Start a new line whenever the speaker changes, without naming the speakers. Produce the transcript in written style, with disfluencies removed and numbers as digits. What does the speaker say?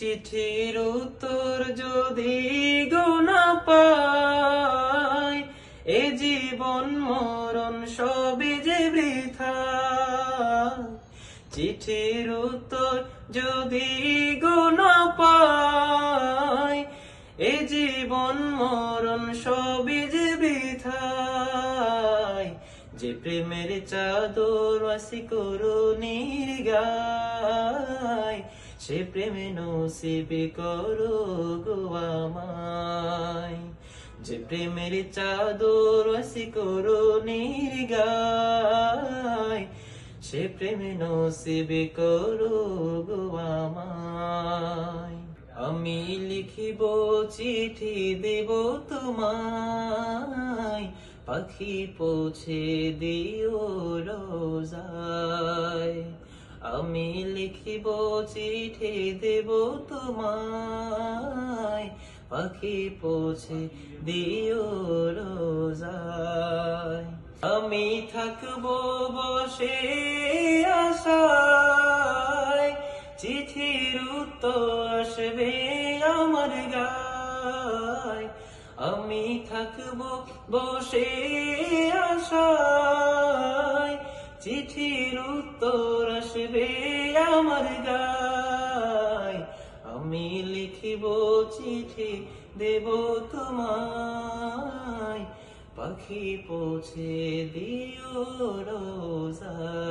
চিঠির উত্তর যদি গো না পাই, এ জীবন মরণ সবই যে বৃথা। চিঠির উত্তর যদি গো না পাই, এ জীবন মরণ সবই যে বৃথা। যে প্রেমের চাদর আসি করুণীর গায়, সে প্রেমে নসিবে করো গো আমায়। যে প্রেমের চাদর আসি করুণীর গায়, সে প্রেমে নসিবে করো গো আমায়। আমি লিখিব চিঠি দেব তোমায়, পাখি পৌঁছে দিও রোজায়। আমি লিখিব চিঠি দেব তোমায়, পাখি পৌঁছে দিও রোজায়। আমি থাকবো বসে আশায়, চিঠির উত্তর আসবে আমার গায়। আমি থাকবো বসে আশায়, চিঠির উত্তর আসবে আমার গায়। আমি লিখিব চিঠি দেব তোমায়, পাখি পৌঁছে দিও রোজায়।